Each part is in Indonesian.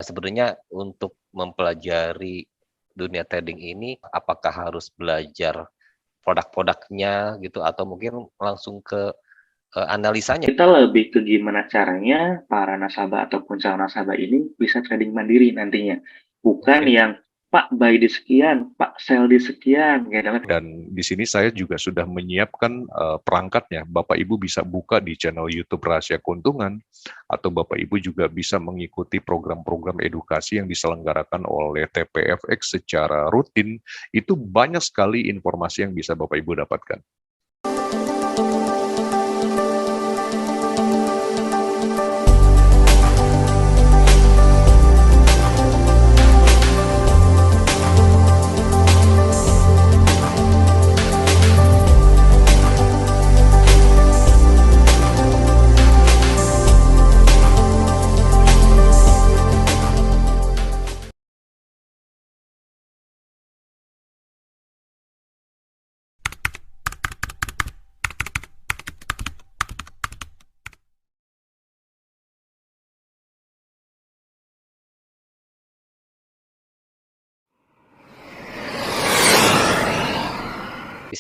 sebenarnya untuk mempelajari dunia trading ini, apakah harus belajar produk-produknya gitu atau mungkin langsung ke analisanya? Kita lebih ke gimana caranya para nasabah ataupun calon nasabah ini bisa trading mandiri nantinya. Bukan Oke. yang Pak buy di sekian, Pak sell di sekian, gitu kan. Dan di sini saya juga sudah menyiapkan perangkatnya. Bapak Ibu bisa buka di channel YouTube Rahasia Keuntungan, atau Bapak Ibu juga bisa mengikuti program-program edukasi yang diselenggarakan oleh TPFX secara rutin. Itu banyak sekali informasi yang bisa Bapak Ibu dapatkan.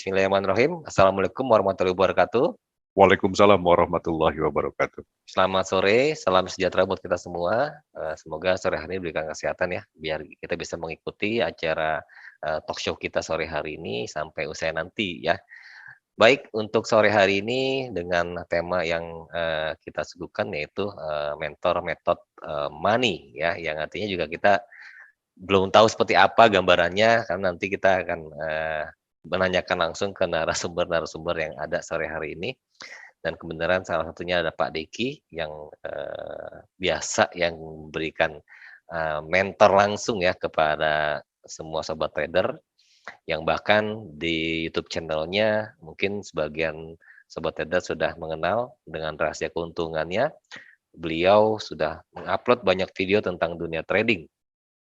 Bismillahirrahmanirrahim. Assalamualaikum warahmatullahi wabarakatuh. Waalaikumsalam warahmatullahi wabarakatuh. Selamat sore, salam sejahtera buat kita semua. Semoga sore hari ini diberikan kesehatan ya, biar kita bisa mengikuti acara talk show kita sore hari ini sampai usai nanti ya. Baik, untuk sore hari ini dengan tema yang kita suguhkan yaitu mentor method money ya, yang artinya juga kita belum tahu seperti apa gambarannya, karena nanti kita akan menanyakan langsung ke narasumber-narasumber yang ada sore hari ini. Dan kebenaran salah satunya ada Pak Deki yang biasa yang memberikan mentor langsung ya kepada semua sobat trader, yang bahkan di YouTube channelnya mungkin sebagian sobat trader sudah mengenal dengan rahasia keuntungannya. Beliau sudah mengupload banyak video tentang dunia trading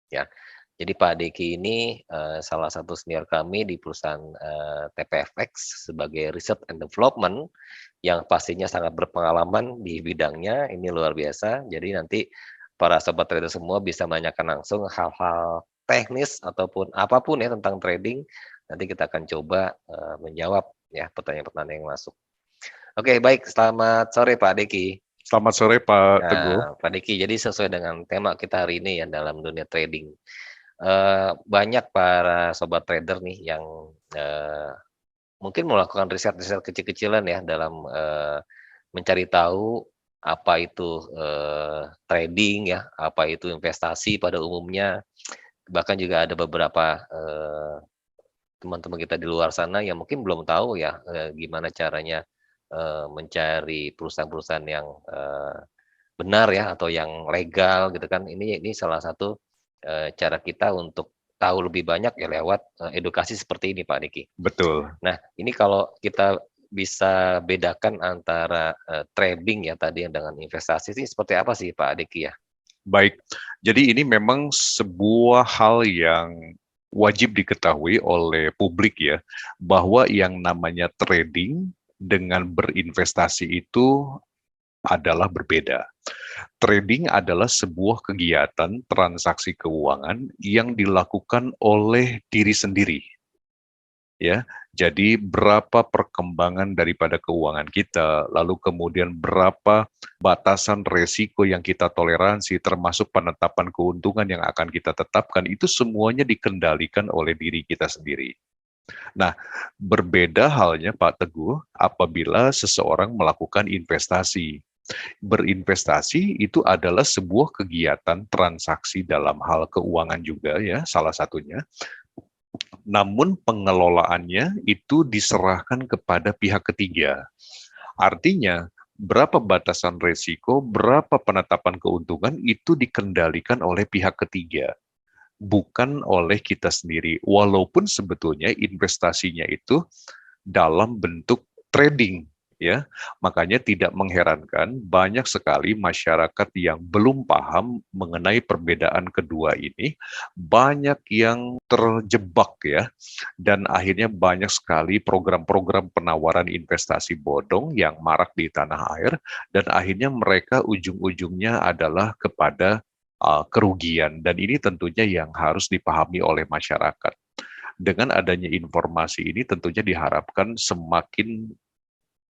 ya. Jadi Pak Deki ini salah satu senior kami di perusahaan TPFX sebagai Research and Development yang pastinya sangat berpengalaman di bidangnya. Ini luar biasa. Jadi nanti para sobat trader semua bisa menanyakan langsung hal-hal teknis ataupun apapun ya tentang trading. Nanti kita akan coba menjawab ya pertanyaan-pertanyaan yang masuk. Oke, baik. Selamat sore Pak Deki. Selamat sore Pak Teguh. Pak Deki, jadi sesuai dengan tema kita hari ini ya dalam dunia trading. Banyak para sobat trader nih yang mungkin melakukan riset-riset kecil-kecilan ya dalam mencari tahu apa itu trading ya, apa itu investasi pada umumnya. Bahkan juga ada beberapa teman-teman kita di luar sana yang mungkin belum tahu ya gimana caranya mencari perusahaan-perusahaan yang benar ya atau yang legal gitu kan. Ini salah satu cara kita untuk tahu lebih banyak ya lewat edukasi seperti ini Pak Deki. Betul. Nah, ini kalau kita bisa bedakan antara trading ya tadi dengan investasi sih seperti apa sih Pak Deki ya? Baik, jadi ini memang sebuah hal yang wajib diketahui oleh publik ya, bahwa yang namanya trading dengan berinvestasi itu adalah berbeda. Trading adalah sebuah kegiatan transaksi keuangan yang dilakukan oleh diri sendiri. Ya, jadi berapa perkembangan daripada keuangan kita, lalu kemudian berapa batasan resiko yang kita toleransi, termasuk penetapan keuntungan yang akan kita tetapkan, itu semuanya dikendalikan oleh diri kita sendiri. Nah, berbeda halnya Pak Teguh apabila seseorang melakukan investasi. Berinvestasi itu adalah sebuah kegiatan transaksi dalam hal keuangan juga ya, salah satunya. Namun pengelolaannya itu diserahkan kepada pihak ketiga. Artinya, berapa batasan resiko, berapa penetapan keuntungan itu dikendalikan oleh pihak ketiga, bukan oleh kita sendiri. Walaupun sebetulnya investasinya itu dalam bentuk trading, ya. Makanya tidak mengherankan banyak sekali masyarakat yang belum paham mengenai perbedaan kedua ini, banyak yang terjebak ya, dan akhirnya banyak sekali program-program penawaran investasi bodong yang marak di tanah air, dan akhirnya mereka ujung-ujungnya adalah kepada kerugian, dan ini tentunya yang harus dipahami oleh masyarakat. Dengan adanya informasi ini tentunya diharapkan semakin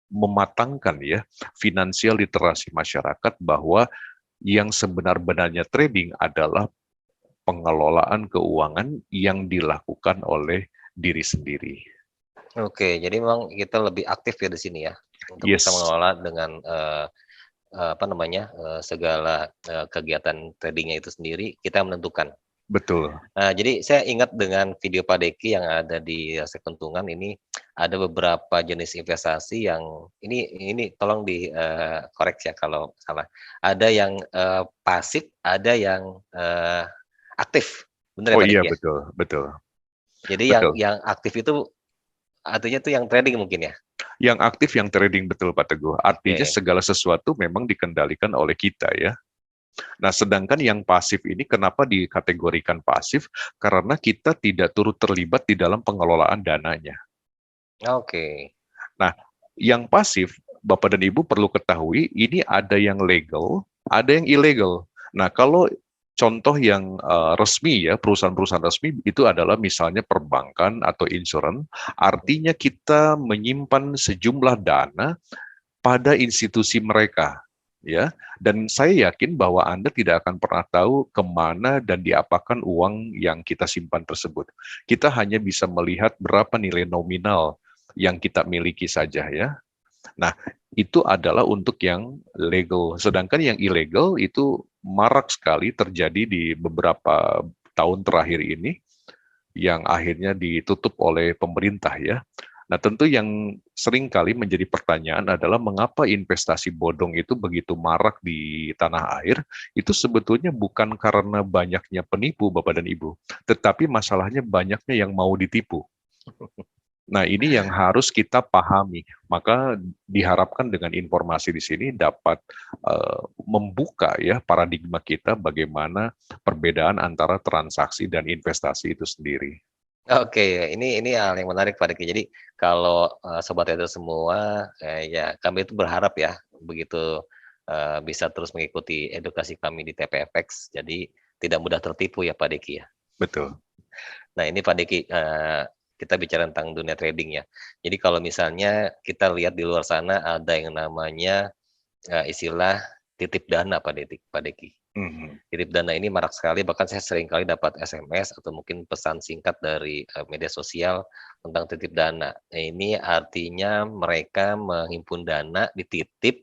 mematangkan ya finansial literasi masyarakat, bahwa yang sebenar-benarnya trading adalah pengelolaan keuangan yang dilakukan oleh diri sendiri. Oke, jadi memang kita lebih aktif ya di sini ya, untuk bisa Yes, mengelola dengan segala kegiatan tradingnya itu sendiri kita menentukan. betul. Jadi saya ingat dengan video Pak Deki yang ada di Resek Keuntungan ini, ada beberapa jenis investasi yang ini tolong koreksi ya kalau salah. Ada yang pasif, ada yang aktif, benar ya Oh Pak iya, Deki ya? betul, betul, Jadi yang betul. yang aktif itu artinya tuh yang trading mungkin ya? Yang aktif yang trading, betul Pak Teguh. Artinya Oke. segala sesuatu memang dikendalikan oleh kita ya. Nah, sedangkan yang pasif ini kenapa dikategorikan pasif? Karena kita tidak turut terlibat di dalam pengelolaan dananya. Oke. Nah, yang pasif, Bapak dan Ibu perlu ketahui, ini ada yang legal, ada yang ilegal. Nah, kalau contoh yang resmi ya, perusahaan-perusahaan resmi itu adalah misalnya perbankan atau insurans, artinya kita menyimpan sejumlah dana pada institusi mereka, ya. Dan saya yakin bahwa Anda tidak akan pernah tahu kemana dan diapakan uang yang kita simpan tersebut. Kita hanya bisa melihat berapa nilai nominal yang kita miliki saja ya. Nah, itu adalah untuk yang legal. Sedangkan yang ilegal itu marak sekali terjadi di beberapa tahun terakhir ini, yang akhirnya ditutup oleh pemerintah ya. Nah, tentu yang sering kali menjadi pertanyaan adalah mengapa investasi bodong itu begitu marak di tanah air. Itu sebetulnya bukan karena banyaknya penipu, Bapak dan Ibu, tetapi masalahnya banyaknya yang mau ditipu. Nah, ini yang harus kita pahami. Maka diharapkan dengan informasi di sini dapat membuka ya paradigma kita bagaimana perbedaan antara transaksi dan investasi itu sendiri. Oke, ini hal yang menarik Pak Diki. Jadi kalau, sobat trader semua, ya kami itu berharap ya begitu, bisa terus mengikuti edukasi kami di TPFX, jadi tidak mudah tertipu ya Pak Diki ya. Betul. Nah ini Pak Diki, kita bicara tentang dunia trading ya. Jadi kalau misalnya kita lihat di luar sana ada yang namanya, istilah titip dana Pak Diki. Mhm. Titip dana ini marak sekali, bahkan saya sering kali dapat SMS atau mungkin pesan singkat dari media sosial tentang titip dana. Nah, ini artinya mereka menghimpun dana, dititip,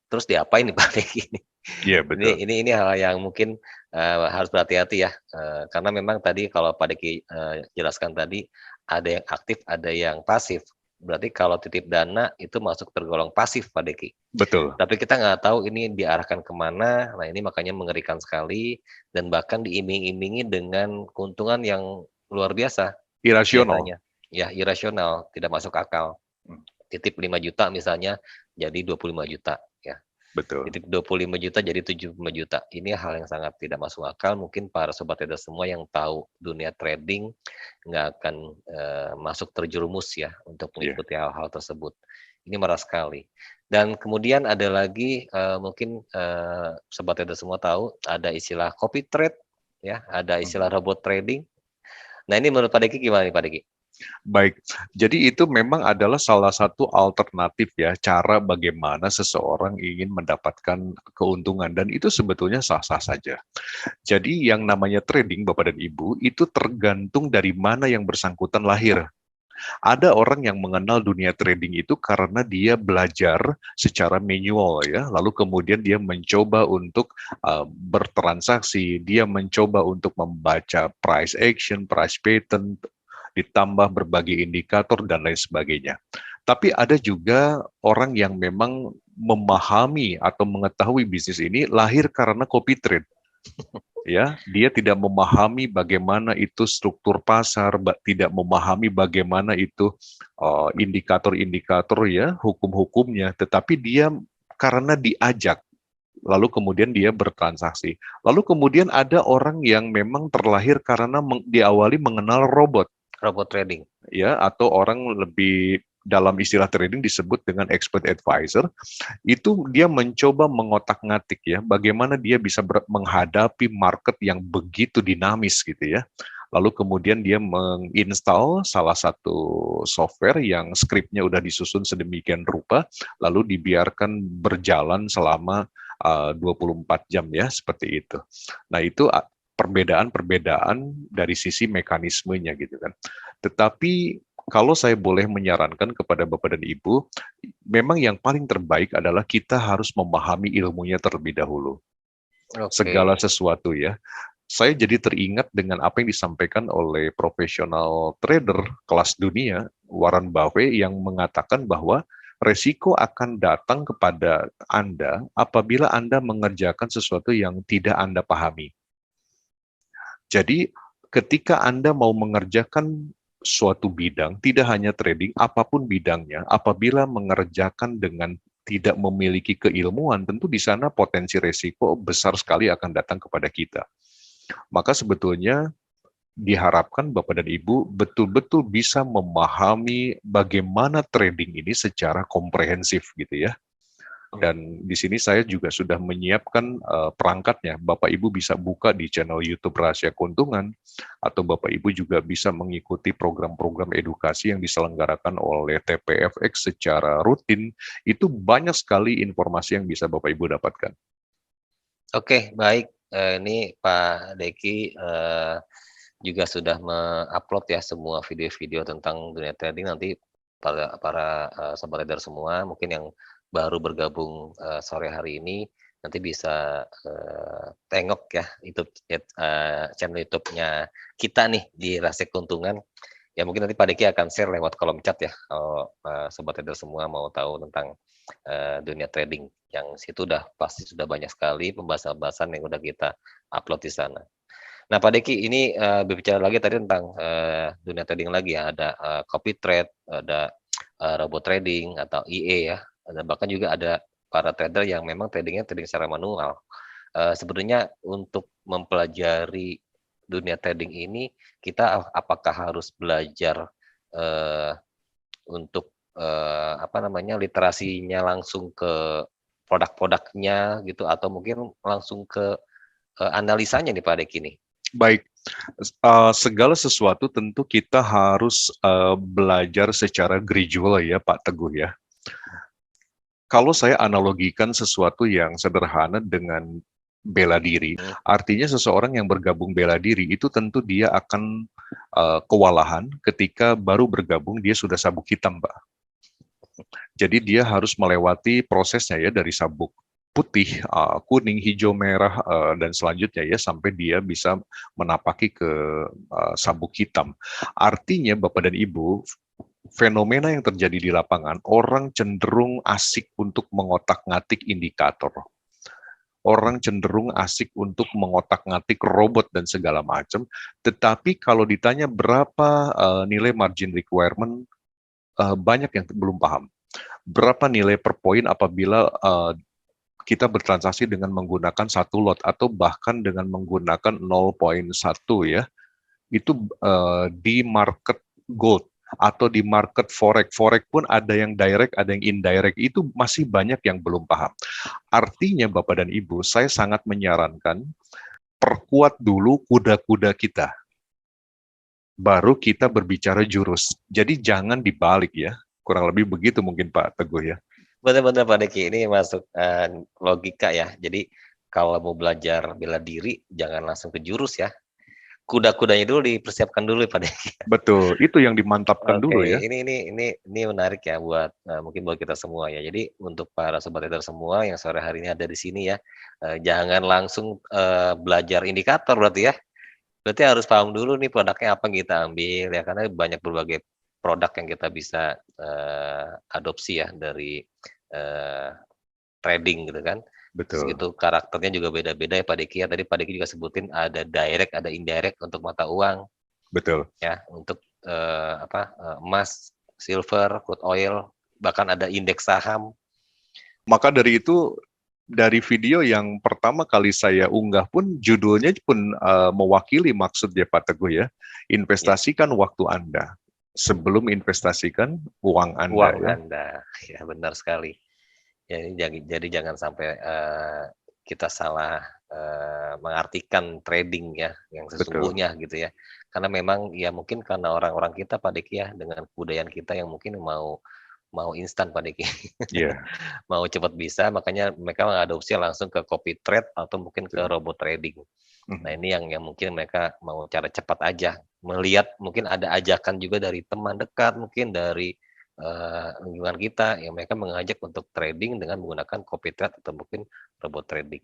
terus diapain nih Pak Deki ini? Iya, Ini betul. ini ini hal yang mungkin harus berhati-hati ya, karena memang tadi kalau Pak Deki jelaskan tadi, ada yang aktif, ada yang pasif. Berarti kalau titip dana itu masuk tergolong pasif Pak Deki. Betul. Tapi kita nggak tahu ini diarahkan kemana. Nah ini makanya mengerikan sekali dan bahkan diiming-imingi dengan keuntungan yang luar biasa Irasional. biasanya. Ya irasional, tidak masuk akal. Hmm. Titip 5 juta misalnya jadi 25 juta ya. Betul. Titip 25 juta jadi 75 juta. Ini hal yang sangat tidak masuk akal. Mungkin para sobat trader semua yang tahu dunia trading nggak akan masuk terjerumus ya untuk Iya. mengikuti hal-hal tersebut. Ini marah sekali. Dan kemudian ada lagi mungkin sobat trader semua tahu ada istilah copy trade ya, ada istilah robot trading. Nah ini menurut Pak Deki gimana nih Pak Deki? Baik, jadi itu memang adalah salah satu alternatif ya, cara bagaimana seseorang ingin mendapatkan keuntungan, dan itu sebetulnya sah-sah saja. Jadi yang namanya trading, Bapak dan Ibu, itu tergantung dari mana yang bersangkutan lahir. Ada orang yang mengenal dunia trading itu karena dia belajar secara manual ya, lalu kemudian dia mencoba untuk bertransaksi, dia mencoba untuk membaca price action, price pattern, ditambah berbagai indikator dan lain sebagainya. Tapi ada juga orang yang memang memahami atau mengetahui bisnis ini lahir karena copy trade. Ya, dia tidak memahami bagaimana itu struktur pasar, tidak memahami bagaimana itu indikator-indikator ya, hukum-hukumnya, tetapi dia karena diajak, lalu kemudian dia bertransaksi. Lalu kemudian ada orang yang memang terlahir karena diawali mengenal robot. Robot trading. Ya, atau orang lebih dalam istilah trading disebut dengan expert advisor, itu dia mencoba mengotak-ngatik ya, bagaimana dia bisa menghadapi market yang begitu dinamis gitu ya. Lalu kemudian dia menginstal salah satu software yang skripnya udah disusun sedemikian rupa, lalu dibiarkan berjalan selama 24 jam ya, seperti itu. Nah itu perbedaan-perbedaan dari sisi mekanismenya gitu kan. Tetapi kalau saya boleh menyarankan kepada Bapak dan Ibu, memang yang paling terbaik adalah kita harus memahami ilmunya terlebih dahulu. Segala sesuatu ya. Saya jadi teringat dengan apa yang disampaikan oleh profesional trader kelas dunia, Warren Buffett, yang mengatakan bahwa resiko akan datang kepada Anda apabila Anda mengerjakan sesuatu yang tidak Anda pahami. Jadi ketika Anda mau mengerjakan suatu bidang, tidak hanya trading, apapun bidangnya, apabila mengerjakan dengan tidak memiliki keilmuan, tentu di sana potensi resiko besar sekali akan datang kepada kita. Maka sebetulnya diharapkan Bapak dan Ibu betul-betul bisa memahami bagaimana trading ini secara komprehensif gitu ya. Dan di sini saya juga sudah menyiapkan perangkatnya. Bapak Ibu bisa buka di channel YouTube Rahasia Keuntungan, atau Bapak Ibu juga bisa mengikuti program-program edukasi yang diselenggarakan oleh TPFX secara rutin. Itu banyak sekali informasi yang bisa Bapak Ibu dapatkan. Oke, baik. Ini Pak Deki juga sudah mengupload ya semua video-video tentang dunia trading. Nanti para sobat trader semua mungkin yang baru bergabung sore hari ini nanti bisa tengok ya channel YouTube-nya kita nih di Rahasia Keuntungan. Ya mungkin nanti Pak Deki akan share lewat kolom chat ya kalau sobat trader semua mau tahu tentang dunia trading, yang situ pasti sudah banyak sekali pembahasan-pembahasan yang udah kita upload di sana. Nah Pak Deki ini berbicara lagi tadi tentang dunia trading lagi ya, ada copy trade, ada robot trading atau IE ya, dan bahkan juga ada para trader yang memang tradingnya trading secara manual. Sebenarnya untuk mempelajari dunia trading ini kita apakah harus belajar untuk literasinya langsung ke produk-produknya gitu, atau mungkin langsung ke analisanya nih Pak Deki nih? Baik, segala sesuatu tentu kita harus belajar secara gradual ya Pak Teguh ya. Kalau saya analogikan sesuatu yang sederhana dengan bela diri, artinya seseorang yang bergabung bela diri itu tentu dia akan kewalahan ketika baru bergabung dia sudah sabuk hitam, Pak. Jadi dia harus melewati prosesnya ya dari sabuk putih, kuning, hijau, merah, dan selanjutnya ya sampai dia bisa menapaki ke sabuk hitam. Artinya Bapak dan Ibu, fenomena yang terjadi di lapangan, orang cenderung asik untuk mengotak-ngatik indikator. Orang cenderung asik untuk mengotak-ngatik robot dan segala macam, tetapi kalau ditanya berapa nilai margin requirement, banyak yang belum paham. Berapa nilai per poin apabila kita bertransaksi dengan menggunakan satu lot atau bahkan dengan menggunakan 0,1 ya, itu di market gold atau di market forex. Forex pun ada yang direct, ada yang indirect, itu masih banyak yang belum paham. Artinya Bapak dan Ibu, saya sangat menyarankan perkuat dulu kuda-kuda kita. Baru kita berbicara jurus. Jadi jangan dibalik ya. Kurang lebih begitu mungkin Pak Teguh ya. Benar-benar Pak Deki, ini masuk logika ya. Jadi kalau mau belajar bela diri, jangan langsung ke jurus ya. Kuda-kudanya dulu dipersiapkan dulu Pak Deki. Betul, itu yang dimantapkan dulu ya. Ini menarik ya buat mungkin buat kita semua ya. Jadi untuk para sobat trader semua yang sore hari ini ada di sini ya, jangan langsung belajar indikator berarti ya. Berarti harus paham dulu nih produknya apa yang kita ambil ya, karena banyak berbagai produk yang kita bisa adopsi ya dari trading gitu kan. Betul. Terus itu karakternya juga beda-beda ya Pak Deki ya. Tadi Pak Deki juga sebutin ada direct, ada indirect untuk mata uang. Betul. Ya, untuk emas, silver, crude oil, bahkan ada indeks saham. Maka dari itu, dari video yang pertama kali saya unggah pun judulnya pun mewakili maksudnya Pak Teguh ya. Investasikan waktu Anda. sebelum investasikan uang Anda uang ya. Anda. Ya, benar sekali. Ya, ini jadi jangan sampai kita salah mengartikan trading ya, yang Betul. sesungguhnya gitu ya. Karena memang ya mungkin karena orang-orang kita Pak Diki ya, dengan kebudayaan kita yang mungkin mau instan Pak Diki. Iya, Mau cepat bisa, makanya mereka mengadopsi langsung ke copy trade atau mungkin ke betul. robot trading. Nah, Mhm. ini yang mungkin mereka mau cara cepat aja, melihat mungkin ada ajakan juga dari teman dekat, mungkin dari, lingkungan kita, yang mereka mengajak untuk trading dengan menggunakan copy trade atau mungkin robot trading.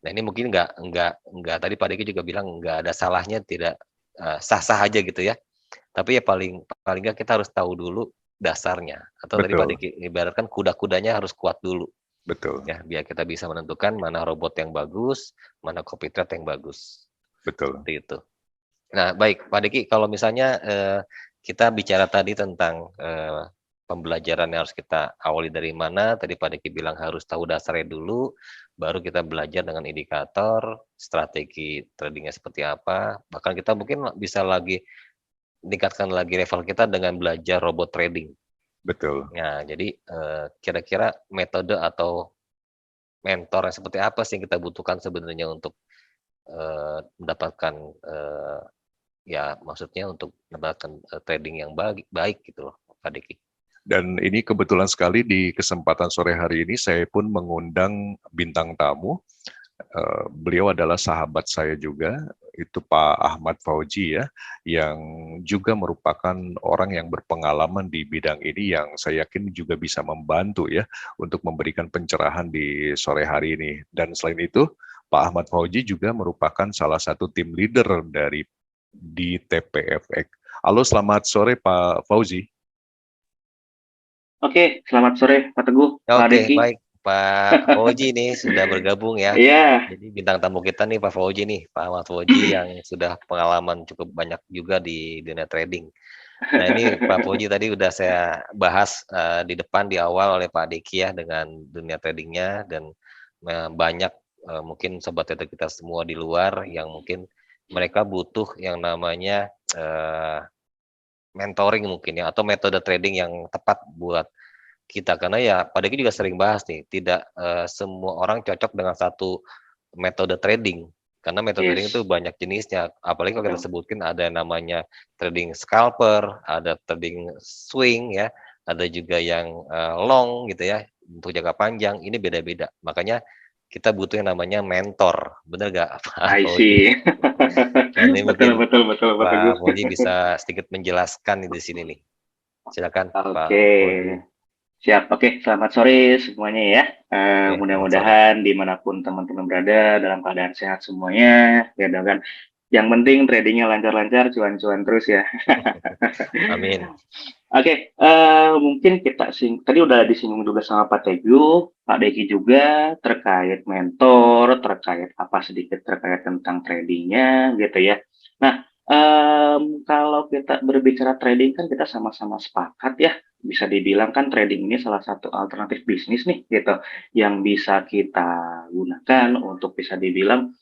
Nah, ini mungkin nggak tadi Pak Diki juga bilang nggak ada salahnya, tidak, sah-sah aja gitu ya. Tapi ya paling paling nggak kita harus tahu dulu dasarnya, atau tadi Pak Betul, Diki ibaratkan kuda-kudanya harus kuat dulu. betul, Ya, biar kita bisa menentukan mana robot yang bagus, mana copy trade yang bagus, betul. seperti itu. Nah, baik Pak Diki, kalau misalnya, kita bicara tadi tentang, pembelajaran yang harus kita awali dari mana, tadi Pak Diki bilang harus tahu dasarnya dulu, baru kita belajar dengan indikator, strategi tradingnya seperti apa, bahkan kita mungkin bisa lagi meningkatkan lagi level kita dengan belajar robot trading. Betul. Nah, jadi, kira-kira metode atau mentor yang seperti apa sih yang kita butuhkan sebenarnya untuk, mendapatkan, ya maksudnya untuk mendapatkan, trading yang baik gitu loh, Pak Diki. Dan ini kebetulan sekali di kesempatan sore hari ini saya pun mengundang bintang tamu. Beliau adalah sahabat saya juga, itu Pak Ahmad Fauji ya, yang juga merupakan orang yang berpengalaman di bidang ini yang saya yakin juga bisa membantu ya untuk memberikan pencerahan di sore hari ini. Dan selain itu, Pak Ahmad Fauji juga merupakan salah satu tim leader di TPFX. Halo, selamat sore Pak Fauzi. Oke, selamat sore Pak Teguh, Pak Oke, Deki. baik Pak Fauji nih sudah bergabung ya. Iya, Jadi bintang tamu kita nih Pak Fauji nih, Pak Ahmad Fauji yang sudah pengalaman cukup banyak juga di dunia trading. Nah, ini Pak Fauji tadi udah saya bahas, di depan di awal oleh Pak Deki ya dengan dunia tradingnya dan, banyak, mungkin sobat trader kita semua di luar yang mungkin mereka butuh yang namanya, mentoring mungkin ya atau metode trading yang tepat buat kita. Karena ya Pak Deki juga sering bahas nih, tidak, semua orang cocok dengan satu metode trading. Karena metode trading itu yes, banyak jenisnya, apalagi kalau kita betul. sebutkan ada yang namanya trading scalper, ada trading swing ya, ada juga yang, long gitu ya, untuk jangka panjang, ini beda-beda. Makanya kita butuh yang namanya mentor, bener nggak Pak I Fauji? see. Nah, ini Betul, mungkin betul, betul, Pak Teguh. Pak Fauji bisa sedikit menjelaskan nih di sini nih. Silakan Pak Oke, Fauji. siap. Oke, selamat sore semuanya ya. Oke, selamat sore. Mudah-mudahan dimanapun teman-teman berada dalam keadaan sehat semuanya, ya kan. Yang penting tradingnya lancar-lancar, cuan-cuan terus ya. Amin. Oke, mungkin kita tadi udah disinggung juga sama Pak Teguh, Pak Deki juga terkait mentor, terkait apa sedikit terkait tentang tradingnya gitu ya. Nah, kalau kita berbicara trading kan kita sama-sama sepakat ya, bisa dibilang kan trading ini salah satu alternatif bisnis nih gitu, yang bisa kita gunakan untuk bisa dibilang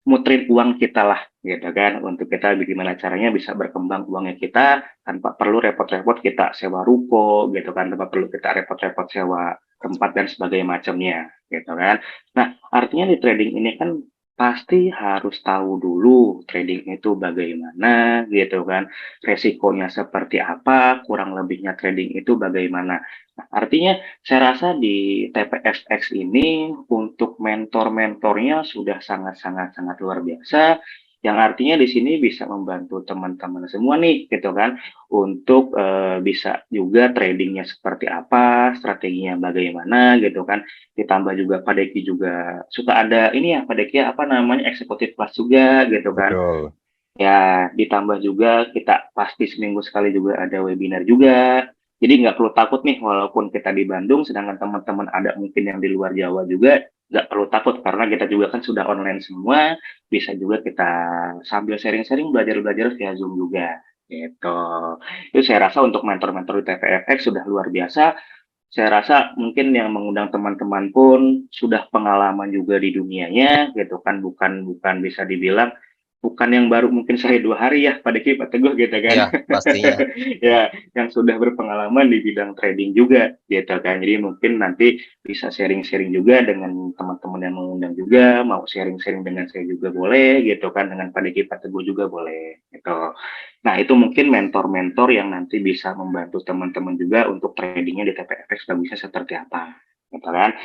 muterin uang kita lah gitu kan, untuk kita bagaimana caranya bisa berkembang uangnya kita tanpa perlu repot-repot kita sewa ruko gitu kan, tanpa perlu kita repot-repot sewa tempat dan sebagainya macamnya gitu kan. Nah, artinya di trading ini kan pasti harus tahu dulu trading itu bagaimana gitu kan, resikonya seperti apa, kurang lebihnya trading itu bagaimana. Nah, artinya saya rasa di TPFX ini untuk mentor-mentornya sudah sangat-sangat luar biasa, yang artinya di sini bisa membantu teman-teman semua nih, gitu kan, untuk bisa juga tradingnya seperti apa, strateginya bagaimana, gitu kan. Ditambah juga Pak Deki juga suka ada ini ya, Pak Deki apa namanya eksekutif kelas juga, gitu kan. Betul. Ya, ditambah juga kita pasti seminggu sekali juga ada webinar juga. Jadi nggak perlu takut nih, walaupun kita di Bandung, sedangkan teman-teman ada mungkin yang di luar Jawa juga, nggak perlu takut karena kita juga kan sudah online semua, bisa juga kita sambil sharing-sharing belajar-belajar via Zoom juga. Gitu. Itu saya rasa untuk mentor-mentor di TVFX sudah luar biasa. Saya rasa mungkin yang mengundang teman-teman pun sudah pengalaman juga di dunianya, gitu kan, bukan bukan bisa dibilang bukan yang baru mungkin sehari 2 hari ya, Pak Diki, Pak Teguh gitu kan. Iya, pastinya. Ya, yang sudah berpengalaman di bidang trading juga gitu kan. Jadi mungkin nanti bisa sharing-sharing juga dengan teman-teman yang mengundang juga, mau sharing-sharing dengan saya juga boleh gitu kan, dengan Pak Diki, Pak Teguh juga boleh gitu. Nah, itu mungkin mentor-mentor yang nanti bisa membantu teman-teman juga untuk tradingnya di TPFX bisa seperti apa, gitu kan.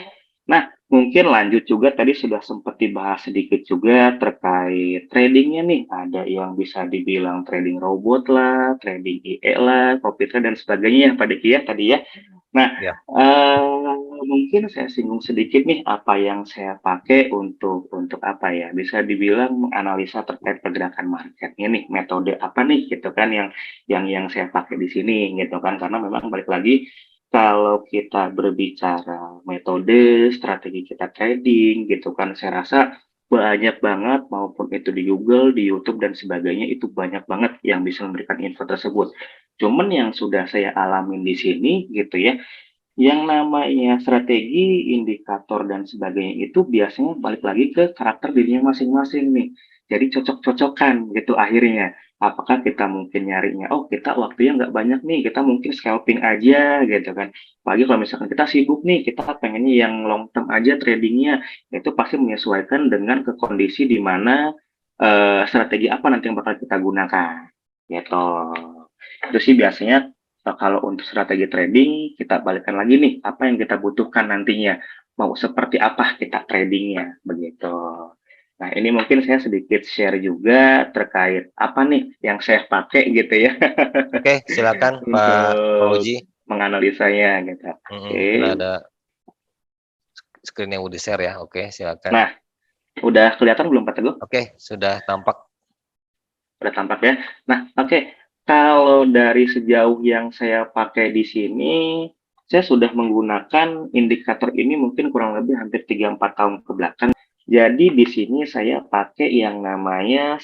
Nah, mungkin lanjut juga tadi sudah sempat dibahas sedikit juga terkait tradingnya nih. Ada yang bisa dibilang trading robot lah, trading IE lah, copy trade dan sebagainya ya Pak Diki ya tadi ya. Nah, Ya. mungkin saya singgung sedikit nih apa yang saya pakai untuk apa ya? Bisa dibilang menganalisa terkait pergerakan marketnya nih, metode apa nih gitu kan yang saya pakai di sini gitu kan. Karena memang balik lagi kalau kita berbicara metode, strategi kita trading gitu kan, saya rasa banyak banget maupun itu di Google, di YouTube dan sebagainya itu banyak banget yang bisa memberikan info tersebut. Cuman yang sudah saya alamin di sini gitu ya, yang namanya strategi, indikator, dan sebagainya itu biasanya balik lagi ke karakter dirinya masing-masing nih. Jadi cocok-cocokan gitu akhirnya. Apakah kita mungkin nyarinya, oh kita waktunya nggak banyak nih, kita mungkin scalping aja gitu kan. Apalagi kalau misalkan kita sibuk nih, kita pengennya yang long term aja tradingnya, itu pasti menyesuaikan dengan ke kondisi di mana strategi apa nanti yang bakal kita gunakan. Gitu. Itu sih biasanya kalau untuk strategi trading, kita balikkan lagi nih, apa yang kita butuhkan nantinya. Mau seperti apa kita tradingnya, begitu. Nah, ini mungkin saya sedikit share juga terkait apa nih yang saya pakai gitu ya. Oke, silakan Pak Untuk Fauzi. menganalisanya gitu. Oke. Mungkin ada screen yang udah di-share ya. Oke, silakan. Nah, udah kelihatan belum Pak Teguh? Oke, sudah tampak. Udah tampak ya. Nah, oke. Kalau dari sejauh yang saya pakai di sini, saya sudah menggunakan indikator ini mungkin kurang lebih hampir 3-4 tahun ke belakang. Jadi di sini saya pakai yang namanya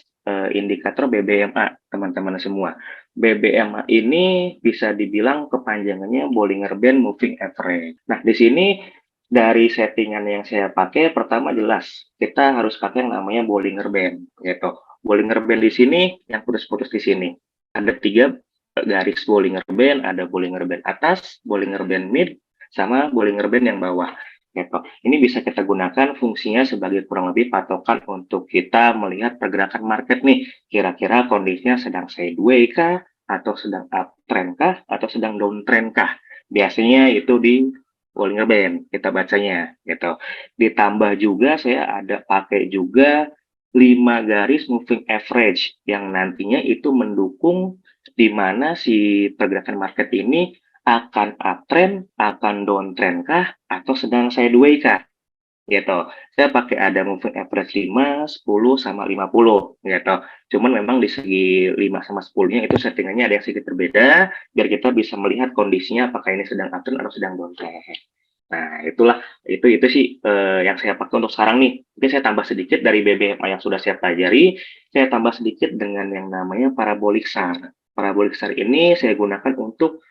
indikator BBMA, teman-teman semua. BBMA ini bisa dibilang kepanjangannya Bollinger Band Moving Average. Nah, di sini dari settingan yang saya pakai, pertama jelas kita harus pakai yang namanya Bollinger Band, gitu. Bollinger Band di sini yang putus-putus di sini. Ada 3 garis Bollinger Band, ada Bollinger Band atas, Bollinger Band mid, sama Bollinger Band yang bawah. Gitu. Ini bisa kita gunakan fungsinya sebagai kurang lebih patokan untuk kita melihat pergerakan market nih. Kira-kira kondisinya sedang sideways kah, atau sedang uptrend kah, atau sedang downtrend kah. Biasanya itu di Bollinger Band kita bacanya gitu. Ditambah juga saya ada pakai juga 5 garis moving average yang nantinya itu mendukung di mana si pergerakan market ini akan uptrend, akan downtrend kah, atau sedang sideways kah, gitu. Saya pakai ada moving average 5, 10, sama 50, gitu. Cuman memang di segi 5 sama 10-nya itu settingannya ada yang sedikit berbeda, biar kita bisa melihat kondisinya apakah ini sedang uptrend atau sedang downtrend. Nah, itu sih yang saya pakai untuk sekarang nih. Mungkin saya tambah sedikit dari BBMA yang sudah saya pelajari, saya tambah sedikit dengan yang namanya parabolic SAR. Parabolic SAR ini saya gunakan untuk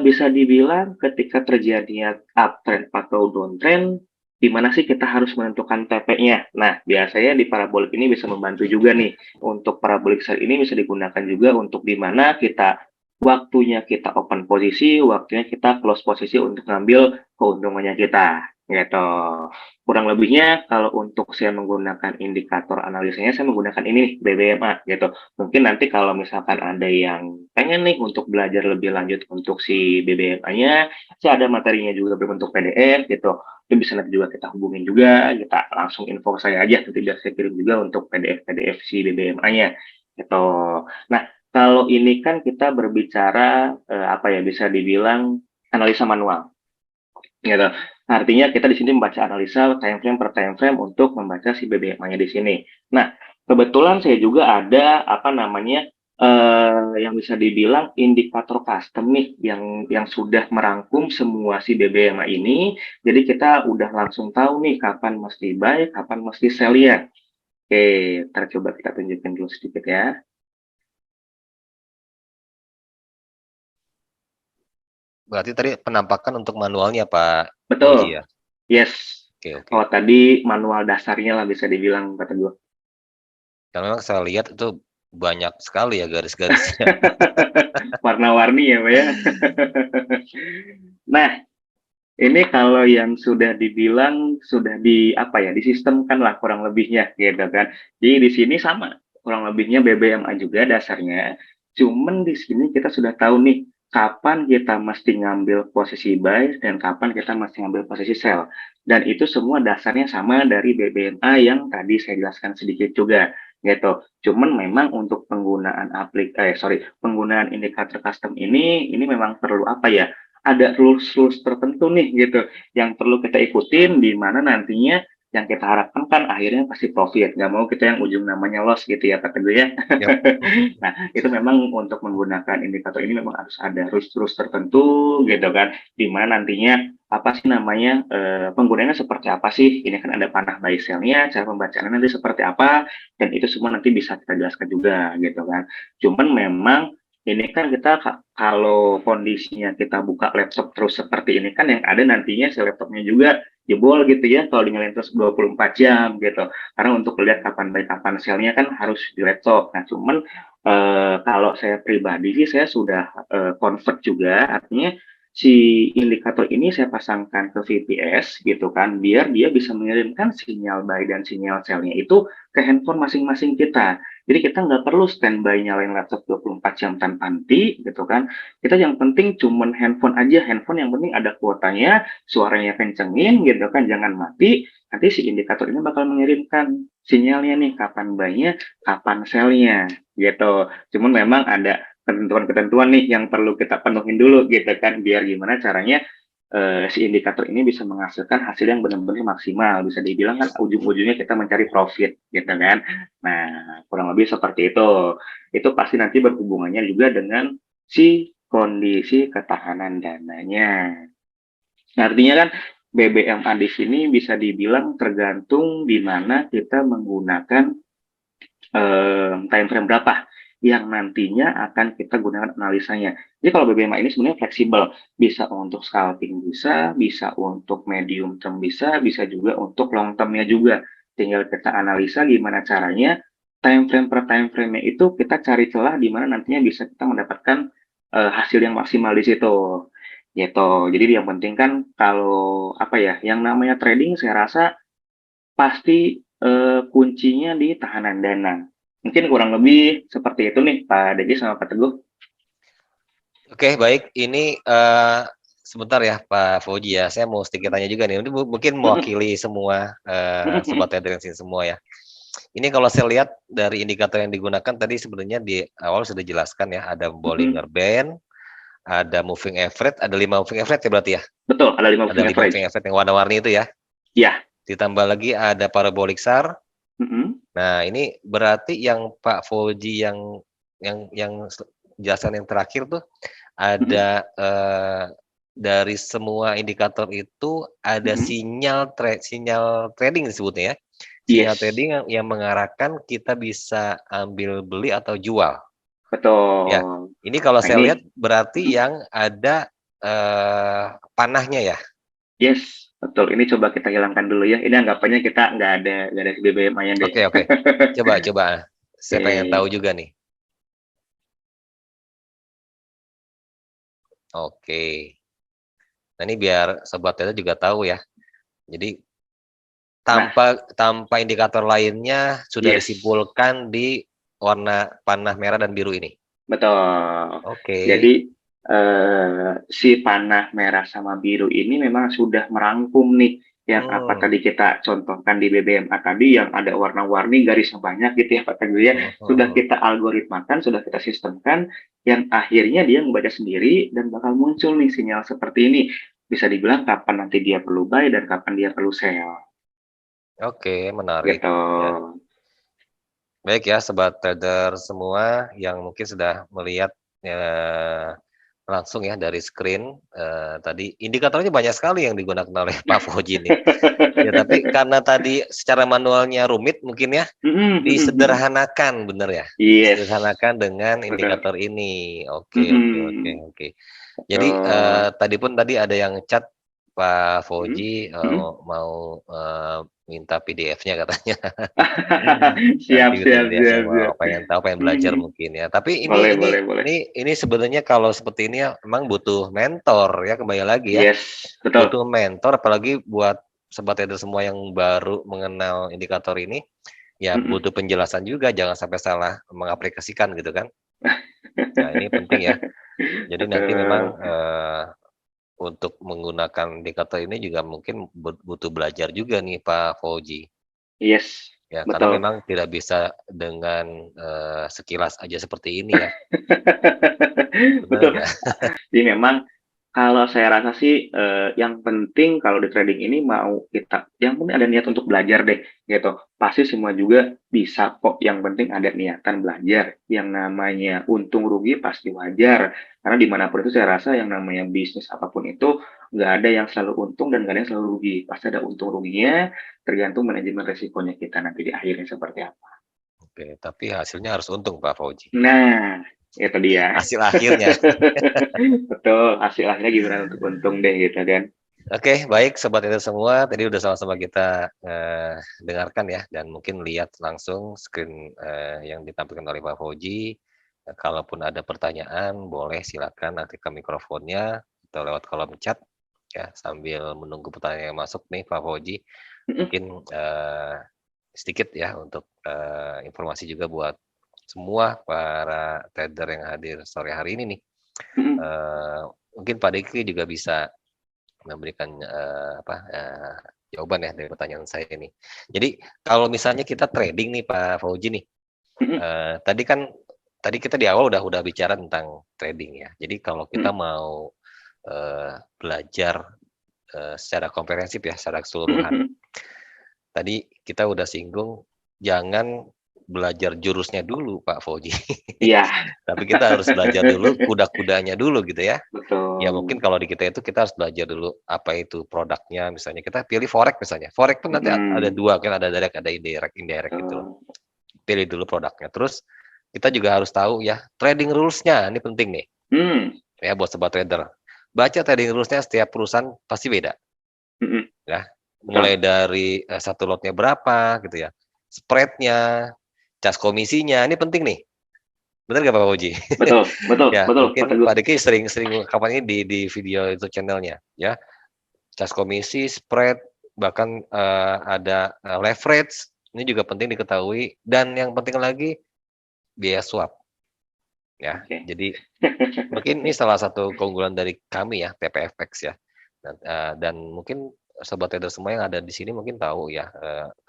bisa dibilang ketika terjadinya uptrend atau downtrend, di mana sih kita harus menentukan TP-nya. Nah, biasanya di parabolic ini bisa membantu juga nih. Untuk parabolic SAR ini bisa digunakan juga untuk di mana kita waktunya kita open posisi, waktunya kita close posisi untuk ngambil keuntungannya kita, gitu. Kurang lebihnya kalau untuk saya menggunakan indikator analisanya, saya menggunakan ini nih, BBMA, gitu. Mungkin nanti kalau misalkan ada yang pengen nih untuk belajar lebih lanjut untuk si BBMA-nya, saya ada materinya juga berbentuk PDF, gitu. Itu bisa nanti juga kita hubungin juga, kita langsung info saya aja, nanti biar saya kirim juga untuk PDF si BBMA-nya, gitu. Nah, kalau ini kan kita berbicara apa ya bisa dibilang analisa manual, gitu. Artinya kita di sini membaca analisa time frame per time frame untuk membaca si BBMA-nya di sini. Nah, kebetulan saya juga ada apa namanya yang bisa dibilang indikator custom nih yang sudah merangkum semua si BBMA ini. Jadi kita udah langsung tahu nih kapan mesti buy, kapan mesti sell ya. Oke, ntar coba kita tunjukin dulu sedikit ya. Berarti tadi penampakan untuk manualnya Pak Fauzi Betul. ya? Yes. Oke, oke. Kalau tadi manual dasarnya lah bisa dibilang kata gue. Karena memang saya lihat itu banyak sekali ya garis-garisnya. Warna-warni ya, Pak ya. Nah, ini kalau yang sudah dibilang sudah apa ya, disistemkan lah kurang lebihnya gitu kan. Jadi di sini sama, kurang lebihnya BBMA juga dasarnya. Cuman di sini kita sudah tahu nih kapan kita mesti ngambil posisi buy dan kapan kita mesti ngambil posisi sell. Dan itu semua dasarnya sama dari BBMA yang tadi saya jelaskan sedikit juga gitu. Cuman memang untuk penggunaan penggunaan indikator custom ini memang perlu apa ya? Ada rules-rules tertentu nih gitu yang perlu kita ikutin, di mana nantinya yang kita harapkan kan akhirnya pasti profit, nggak mau kita yang ujung namanya loss gitu ya Pak Teguh ya. Yap. Nah itu memang untuk menggunakan indikator ini memang harus ada rules-rules tertentu gitu kan, di mana nantinya apa sih namanya penggunaannya seperti apa sih, ini kan ada panah buy sell-nya, cara pembacaannya nanti seperti apa, dan itu semua nanti bisa kita jelaskan juga gitu kan. Cuman memang ini kan kita kalau kondisinya kita buka laptop terus seperti ini kan yang ada nantinya si laptopnya juga jebol gitu ya kalau dinyalain terus 24 jam gitu. Karena untuk lihat kapan buy kapan sell-nya kan harus di laptop. Nah, cuman kalau saya pribadi sih saya sudah convert juga, artinya si indikator ini saya pasangkan ke VPS gitu kan, biar dia bisa mengirimkan sinyal buy dan sinyal sell-nya itu ke handphone masing-masing kita. Jadi kita nggak perlu standby nyalain laptop 24 jam tanpa henti gitu kan. Kita yang penting cuman handphone aja, handphone yang penting ada kuotanya, suaranya kencengin gitu kan, jangan mati. Nanti si indikator ini bakal mengirimkan sinyalnya nih, kapan buy-nya, kapan sell-nya gitu. Cuman memang ada ketentuan-ketentuan nih yang perlu kita penuhin dulu gitu kan, biar gimana caranya si indikator ini bisa menghasilkan hasil yang benar-benar maksimal. Bisa dibilang kan ujung-ujungnya kita mencari profit gitu kan. Nah, kurang lebih seperti itu. Itu pasti nanti berhubungannya juga dengan si kondisi ketahanan dananya. Nah, artinya kan BBMA di sini bisa dibilang tergantung di mana kita menggunakan time frame berapa yang nantinya akan kita gunakan analisanya. Jadi kalau BBMA ini sebenarnya fleksibel, bisa untuk scalping bisa untuk medium term bisa juga untuk long termnya juga. Tinggal kita analisa gimana caranya time frame per time frame-nya itu kita cari celah di mana nantinya bisa kita mendapatkan hasil yang maksimal di situ. Gitu. Jadi yang penting kan kalau apa ya, yang namanya trading saya rasa pasti kuncinya di tahanan dana. Mungkin kurang lebih seperti itu nih Pak Degi sama Pak Teguh. Oke, baik. Ini sebentar ya Pak Fauji ya. Saya mau sedikit tanya juga nih. Ini mungkin mewakili semua sobat trader sini semua ya. Ini kalau saya lihat dari indikator yang digunakan tadi sebenarnya di awal sudah dijelaskan ya. Ada Bollinger Band, ada moving average, ada 5 moving average ya berarti ya. Betul, ada 5 Ada 5 moving average yang warna-warni itu ya. Ya. Ditambah lagi ada parabolic SAR. Nah, ini berarti yang Pak Fauji yang jelasan yang terakhir tuh ada dari semua indikator itu ada sinyal trading disebutnya ya. Sinyal trading yang mengarahkan kita bisa ambil beli atau jual. Betul. Ya. Ini kalau saya lihat berarti yang ada panahnya ya. Yes, betul. Ini coba kita hilangkan dulu ya. Ini anggapannya kita nggak ada BBM-nya deh. Oke. Coba. Saya pengen tahu juga nih. Oke. Nah ini biar sobat trader juga tahu ya. Jadi tanpa indikator lainnya sudah disimpulkan di warna panah merah dan biru ini. Betul. Oke. Jadi si panah merah sama biru ini memang sudah merangkum nih yang apa tadi kita contohkan di BBMA tadi yang ada warna-warni garisnya banyak gitu ya Pak Teguh ya. Sudah kita algoritmakan, sudah kita sistemkan yang akhirnya dia membaca sendiri dan bakal muncul nih sinyal seperti ini. Bisa dibilang kapan nanti dia perlu buy dan kapan dia perlu sell. Oke, menarik. Gitu. Ya. Baik ya sobat trader semua yang mungkin sudah melihat langsung ya dari screen tadi indikatornya banyak sekali yang digunakan oleh Pak Fauji ini. Ya tapi karena tadi secara manualnya rumit mungkin ya disederhanakan bener ya. Yes. Disederhanakan dengan indikator ini. Oke. Jadi tadi ada yang chat Pak Mhm, Fauji, mhm. mau, minta PDF-nya katanya. Siap, Nanti gitu siap, PDF-nya siap, siap. mau pengen tahu, pengen belajar Mhm. mungkin ya. Tapi Boleh, ini boleh, boleh. ini sebenarnya kalau seperti ini ya memang butuh mentor ya, kembali lagi ya. Yes, betul. Butuh mentor apalagi buat sobat trader semua yang baru mengenal indikator ini, ya Mhm. butuh penjelasan juga, jangan sampai salah mengaplikasikan gitu kan. Nah ini penting ya. Jadi nanti memang, Betul. untuk menggunakan indikator ini juga mungkin butuh belajar juga nih Pak Fauji. Yes, Ya, karena betul. memang tidak bisa dengan, sekilas aja seperti ini ya, benar Betul. nggak? Jadi memang kalau saya rasa sih, yang penting kalau di trading ini mau kita yang penting ada niat untuk belajar deh, gitu. Pasti semua juga bisa kok, yang penting ada niatan belajar. Yang namanya untung rugi pasti wajar, karena dimanapun itu saya rasa yang namanya bisnis apapun itu, nggak ada yang selalu untung dan nggak ada yang selalu rugi. Pasti ada untung ruginya, tergantung manajemen resikonya kita nanti di akhirnya seperti apa. Oke, tapi hasilnya harus untung Pak Fauji, Nah, itu dia. hasil akhirnya. Betul, hasil akhirnya gimana untuk untung deh gitu kan. Oke, baik sobat itu semua, tadi udah sama-sama kita, dengarkan ya dan mungkin lihat langsung screen, yang ditampilkan oleh Pak Fauji. Kalaupun ada pertanyaan boleh silakan aktifkan mikrofonnya atau lewat kolom chat ya, sambil menunggu pertanyaan yang masuk nih Pak Fauji. Mhm, Mungkin, sedikit ya untuk, informasi juga buat semua para trader yang hadir sore hari ini nih. mhm, Eee, Mungkin Pak Diki juga bisa memberikan, jawaban ya dari pertanyaan saya ini. Jadi kalau misalnya kita trading nih Pak Fauji nih, mhm, tadi kan kita di awal udah bicara tentang trading ya. Jadi kalau kita mhm, mau, belajar, secara komprehensif ya, secara mhm, keseluruhan. mhm. Tadi kita udah singgung jangan belajar jurusnya dulu Pak Fauji, Iya, tapi kita harus belajar dulu kuda-kudanya dulu gitu ya. Ya mungkin betul. kalau di kita itu kita harus belajar dulu apa itu produknya, misalnya kita pilih forex misalnya. Forex pun nanti ada Mhm, 2 kan, ada direct, ada indirect indirect gitu loh. betul. Pilih dulu produknya. Terus kita juga harus tahu ya trading rules-nya, ini penting nih Mmm, ya buat sobat trader. Baca trading rules-nya setiap perusahaan pasti beda mhm, ya. betul. Mulai dari, 1 lotnya berapa gitu ya, spread-nya, cas komisinya, ini penting nih. Bener nggak Pak Fauji? Betul, betul, Ya betul, Pak mungkin Teguh. Pak Diki sering mengungkapkan ini di video YouTube channel-nya ya. Cas komisi, spread, bahkan, ada, leverage, ini juga penting diketahui dan yang penting lagi biaya swap ya. Oke. Jadi mungkin ini salah satu keunggulan dari kami ya, TPFX ya. Dan mungkin sobat trader semua yang ada di sini mungkin tahu ya,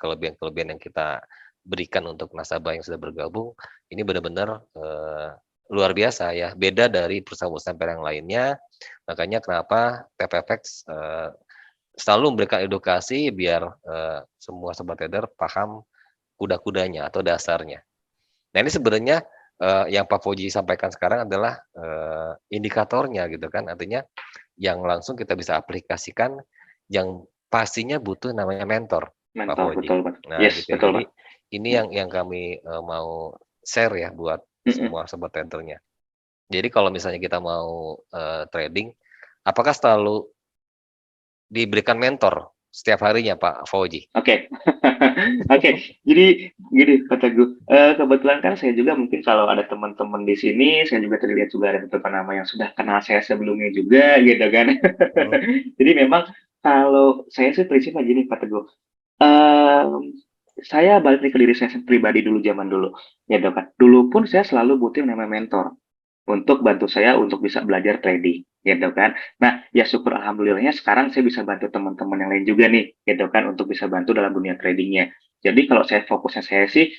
kelebihan-kelebihan yang kita berikan untuk nasabah yang sudah bergabung, ini benar-benar, luar biasa ya, beda dari perusahaan-perusahaan yang lainnya. Makanya kenapa TPFX, selalu memberikan edukasi biar, semua sobat trader paham kuda-kudanya atau dasarnya. Nah ini sebenarnya, yang Pak Fauji sampaikan sekarang adalah, indikatornya gitu kan, artinya yang langsung kita bisa aplikasikan, yang pastinya butuh namanya mentor, Pak Mentor, Fauji. betul, Pak. Nah Yes, gitu ya, betul, jadi Pak. ini Mhm, yang kami, mau share ya buat mhm. semua sobat trader-nya. Jadi kalau misalnya kita mau, trading, apakah selalu diberikan mentor setiap harinya Pak Fauji? Oke. Oke, jadi gini Pak Teguh, kebetulan kan saya juga mungkin kalau ada teman-teman di sini, saya juga tadi lihat juga ada beberapa nama yang sudah kenal saya sebelumnya juga gitu kan. Mhm, Jadi memang kalau saya sih prinsipnya gini Pak Teguh, mmm, saya balik nih ke diri saya pribadi dulu, zaman dulu, gitu kan. Dulu pun saya selalu butuh yang namanya mentor. Untuk bantu saya untuk bisa belajar trading, gitu kan. Nah, ya syukur alhamdulillahnya sekarang saya bisa bantu teman-teman yang lain juga nih, gitu kan, untuk bisa bantu dalam dunia tradingnya. Jadi kalau saya fokusnya saya sih,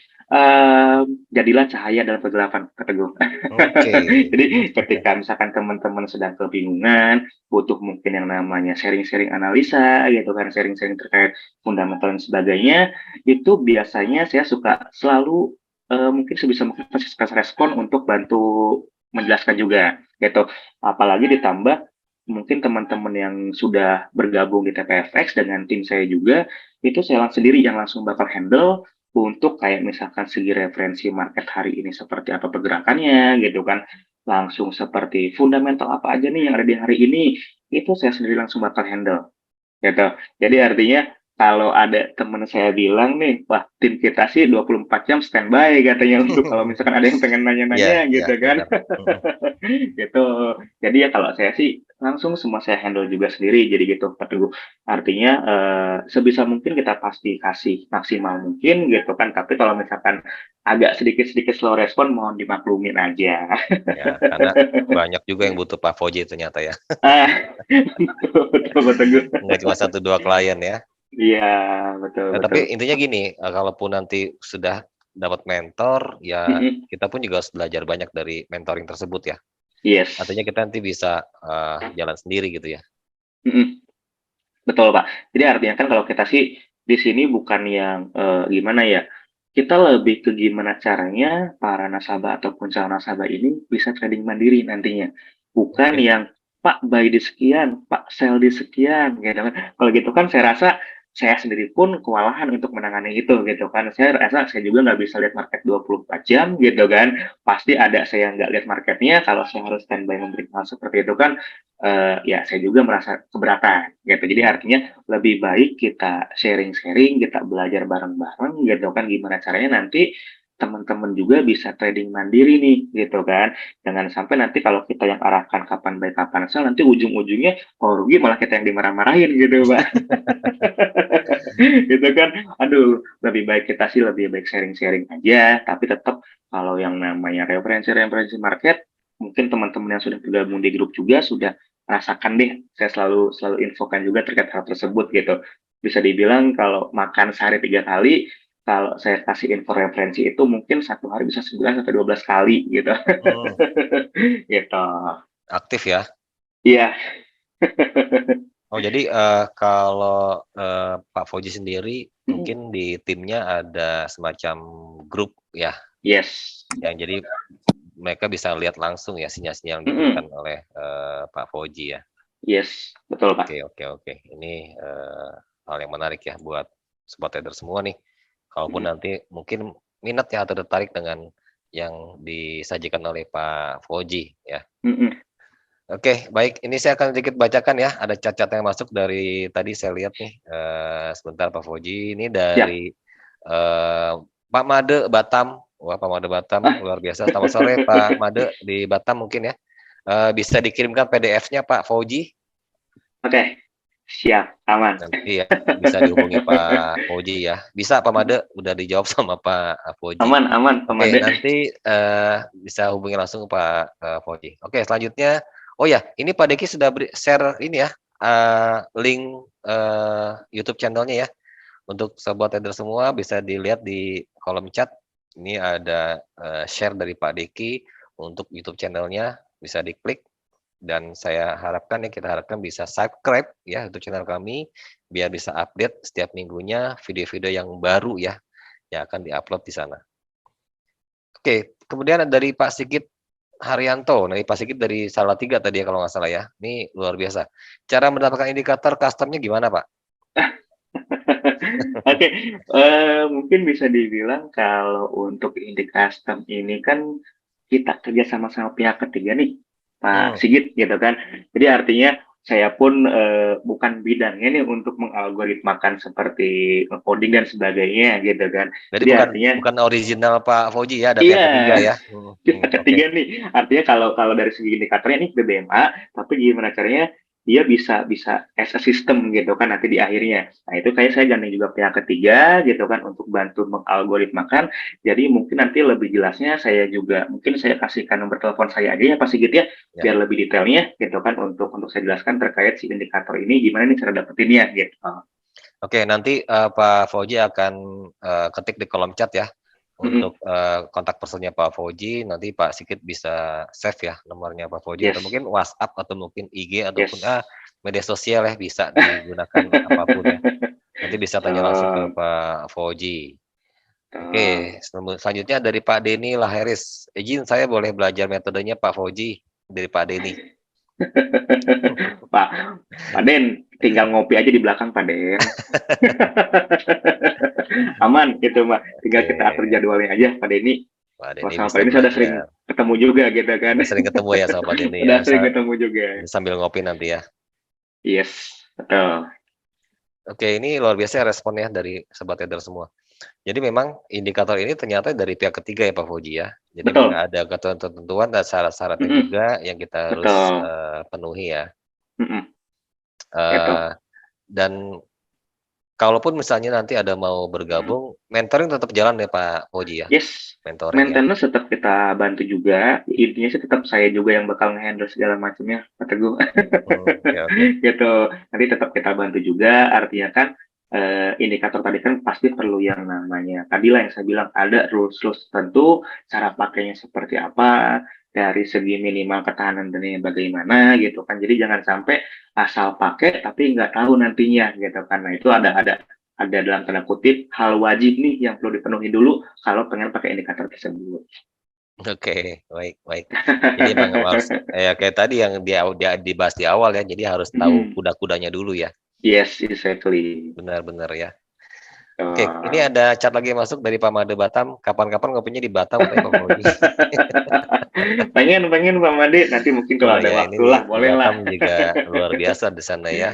jadilah cahaya dalam kegelapan, kata gue. oke, Jadi ketika misalkan teman-teman sedang kebingungan, butuh mungkin yang namanya sharing-sharing analisa, gitu kan, sharing-sharing terkait fundamental dan sebagainya, itu biasanya saya suka selalu mungkin sebisa mungkin kasih respon untuk bantu menjelaskan juga, gitu. Apalagi ditambah mungkin teman-teman yang sudah bergabung di TPFX dengan tim saya juga, itu saya sendiri yang langsung bakal handle untuk kayak misalkan segi referensi market hari ini seperti apa pergerakannya, gitu kan. Langsung seperti fundamental apa aja nih yang ada di hari ini, itu saya sendiri langsung bakal handle. gitu. Jadi artinya kalau ada teman saya bilang nih, wah tim kita sih 24 jam standby katanya untuk kalau misalkan ada yang pengen Iya, nanya-nanya iya, gitu kan. benar. Mhm. Gitu. Jadi ya kalau saya sih langsung semua saya handle juga sendiri jadi gitu Pak Teguh. Artinya sebisa mungkin kita pasti kasih maksimal mungkin gitu kan. Tapi kalau misalkan agak sedikit-sedikit slow respon mohon dimaklumin aja. Ya, karena banyak juga yang butuh Pak Fauji ternyata ya. Ah, betul Pak Teguh. Nggak cuma 1, 2 klien ya. Iya, betul betul. Tapi intinya gini, kalaupun nanti sudah dapat mentor, ya Mm-mm. kita pun juga harus belajar banyak dari mentoring tersebut ya. Yes. Artinya kita nanti bisa, jalan sendiri gitu ya. Mm-mm. Betul, Pak. Jadi artinya kan kalau kita sih di sini bukan yang gimana ya, kita lebih ke gimana caranya para nasabah ataupun calon nasabah ini bisa trading mandiri nantinya. Bukan Oke. yang Pak buy di sekian, Pak sell di sekian, gitu kan. Kalau gitu kan saya rasa saya sendiri pun kewalahan untuk menangani itu gitu kan. Saya rasa saya juga nggak bisa lihat market 24 jam gitu kan. Pasti ada saya nggak lihat marketnya. Kalau saya harus standby memberi hal seperti itu kan ya saya juga merasa keberatan gitu. Jadi Mhm. artinya lebih baik kita sharing-sharing, kita belajar bareng-bareng gitu kan gimana caranya nanti teman-teman juga bisa trading mandiri nih gitu kan. Jangan sampai nanti kalau kita yang arahkan kapan buy kapan sell nanti ujung-ujungnya kalau rugi malah kita yang dimarah-marahin gitu Pak. Gitu kan. Aduh, lebih baik kita sih lebih baik sharing-sharing aja, tapi tetap kalau yang namanya referensi-referensi market mungkin teman-teman yang sudah tergabung di grup juga sudah rasakan deh, saya selalu selalu infokan juga terkait hal tersebut gitu. Bisa dibilang kalau makan sehari 3 kali, kalau saya kasih info referensi itu mungkin 1 hari bisa 9 sampai 12 kali gitu. Mhm. Gitu. Aktif ya? Iya. Oh jadi, kalau, Pak Fauji sendiri Mm-mm. mungkin di timnya ada semacam grup ya, Yes. yang jadi mereka bisa lihat langsung ya sinyal-sinyal yang diberikan Mm-mm. oleh, Pak Fauji ya? Yes, betul Pak. Oke, oke, oke. Ini, hal yang menarik ya buat sobat trader semua nih. Kalaupun Mm-mm. nanti mungkin minat ya atau tertarik dengan yang disajikan oleh Pak Fauji ya. Mm-mm. Oke, baik. Ini saya akan sedikit bacakan ya. Ada chat-chat yang masuk dari tadi saya lihat nih. Sebentar Pak Fauji. Ini Siap. dari Pak Made Batam. Wah, Pak Made Batam Ah. luar biasa. Selamat sore Pak Made di Batam mungkin ya. Bisa dikirimkan PDF-nya Pak Fauji. Oke, siap, aman. Nanti ya bisa dihubungi Pak Fauji ya. Bisa Pak Made, udah dijawab sama Pak Fauji. Aman, aman, Oke, Pemade. nanti, bisa hubungi langsung Pak, Fauji. Oke, selanjutnya oh ya, ini Pak Deki sudah share ini ya, link, YouTube channel-nya ya. Untuk sobat trader semua bisa dilihat di kolom chat. Ini ada, share dari Pak Deki untuk YouTube channel-nya, bisa diklik. Dan saya harapkan ya, kita harapkan bisa subscribe ya untuk channel kami, biar bisa update setiap minggunya video-video yang baru ya, yang akan di-upload di sana. Oke, kemudian ada dari Pak Sigit Haryanto. Nah, Pak Sigit dari Salatiga tadi ya kalau nggak salah ya. Ini luar biasa. Cara mendapatkan indikator custom-nya gimana, Pak? Oke, mungkin bisa dibilang kalau untuk indie custom ini kan kita kerja sama-sama pihak ketiga nih, Pak Hmm, Sigit gitu kan. Jadi artinya saya pun bukan bidangnya nih untuk mengalgoritmakan seperti coding dan sebagainya gitu kan. jadi Jadi bukan artinya bukan original Pak Fauji ya, ada pihak iya, ketiga ya? pihak Oke. ketiga nih. Artinya kalau kalau dari segi indikatornya ini BBMA, tapi gimana caranya dia bisa bisa as a system gitu kan nanti di akhirnya. Nah itu kayak saya gandeng juga pihak ketiga gitu kan untuk bantu mengalgoritmakan. Jadi mungkin nanti lebih jelasnya saya juga mungkin saya kasihkan nomor telepon saya aja ya Pak Sigit ya Ya. biar lebih detailnya gitu kan untuk saya jelaskan terkait si indikator ini gimana nih cara dapetinnya gitu. Oke, nanti, Pak Fauji akan, ketik di kolom chat ya, Mm-mm. untuk, kontak personnya Pak Fauji, nanti Pak Sigit bisa save ya nomornya Pak Fauji atau Yes, mungkin WhatsApp atau mungkin IG ataupun, yes. media sosial ya, bisa digunakan apapun ya. Nanti bisa tanya langsung ke So, Pak Fauji. so. Oke, selanjutnya dari Pak Denny Laheris. Izin saya boleh belajar metodenya Pak Fauji dari Pak Denny. Pak, Pak Den, tinggal ngopi aja di belakang Pak Den. Aman gitu Mbak, tinggal Oke, kita atur jadwalnya aja Pak Denny. Pak Kalau Denny sama Pak bisa Denny saya udah sering belajar. ketemu juga gitu kan. Udah sering ketemu ya sama Pak Denny ya, Udah sering ketemu juga. sambil ngopi nanti ya. Yes, betul. Oke, ini luar biasa ya responnya dari sobat trader semua. Jadi memang indikator ini ternyata dari pihak ketiga ya Pak Fauji ya. Jadi memang Betul, ada ketentuan dan syarat-syaratnya mhm, juga yang kita harus, betul, penuhi ya. mhm, itu. Eee, dan kalaupun misalnya nanti ada mau Mhm. bergabung, mentoring tetap jalan ya Pak Fauji ya? Yes, Mentoring ya? maintenance tetap kita bantu juga, intinya sih tetap saya juga yang bakal nge-handle segala macamnya, Pak Teguh. Oke oke. Gitu, nanti tetap kita bantu juga, artinya kan, indikator tadi kan pasti perlu yang namanya tadilah yang saya bilang ada rules-rules tertentu, cara pakainya seperti apa, dari segi minimal ketahanan dananya bagaimana gitu kan. Jadi jangan sampai asal pakai tapi nggak tahu nantinya gitu kan. Nah itu ada dalam tanda kutip hal wajib nih yang perlu dipenuhi dulu kalau pengen pakai indikator tersebut. Oke, baik baik. Jadi emang harus ya kayak tadi yang dibahas di awal ya, jadi harus tahu Mhm. kuda-kudanya dulu ya. Yes, exactly. Benar benar ya. Oke, ini Eee, ada chat lagi masuk dari Pak Made Batam, kapan-kapan ngopinya di Batam katanya Pak Fauji. pengen pengen Pak Made, nanti mungkin kalau Oh ada ya, ini waktu di lah, boleh lah. Batam juga luar biasa di sana ya,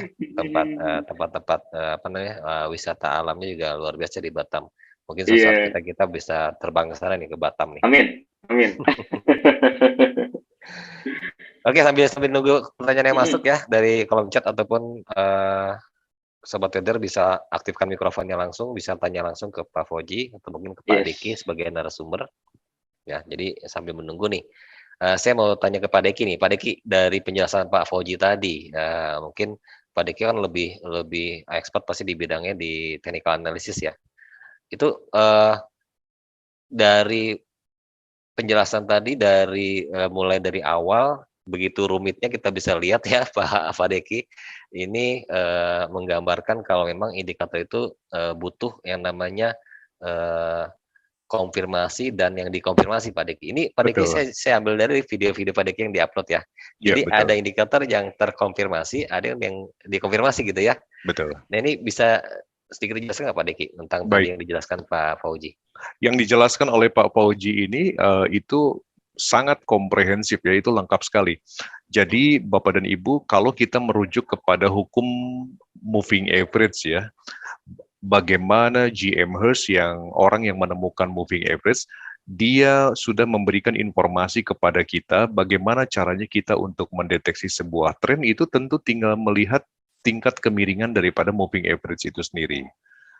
tempat-tempat, apa namanya, wisata alamnya juga luar biasa di Batam. Mungkin suatu saat Iya, kita bisa terbang ke sana nih, ke Batam nih. amin amin. Oke, sambil sambil nunggu pertanyaan yang masuk Mhm, ya dari kolom chat ataupun, sobat trader bisa aktifkan mikrofonnya langsung, bisa tanya langsung ke Pak Fauji atau mungkin ke Pak Deki yes. sebagai narasumber. Ya, jadi sambil menunggu nih, saya mau tanya ke Pak Deki nih. Pak Deki, dari penjelasan Pak Fauji tadi, mungkin Pak Deki kan lebih lebih expert pasti di bidangnya di technical analysis ya. Itu, dari penjelasan tadi dari, mulai dari awal, begitu rumitnya kita bisa lihat ya Pak Deki, ini, menggambarkan kalau memang indikator itu, butuh yang namanya, eee konfirmasi dan yang dikonfirmasi Pak Deki. Ini Pak Deki Betul, saya ambil dari video-video Pak Deki yang di-upload ya. iya Jadi ada betul, indikator yang terkonfirmasi, ada yang dikonfirmasi gitu ya. betul. Nah ini bisa sedikit dijelaskan nggak Pak Deki tentang tadi Baik, yang dijelaskan Pak Fauji? yang dijelaskan oleh Pak Fauji ini itu sangat komprehensif ya, itu lengkap sekali. Jadi Bapak dan Ibu, kalau kita merujuk kepada hukum moving average ya, bagaimana GM Hurst yang orang yang menemukan moving average, dia sudah memberikan informasi kepada kita bagaimana caranya kita untuk mendeteksi sebuah tren itu tentu tinggal melihat tingkat kemiringan daripada moving average itu sendiri.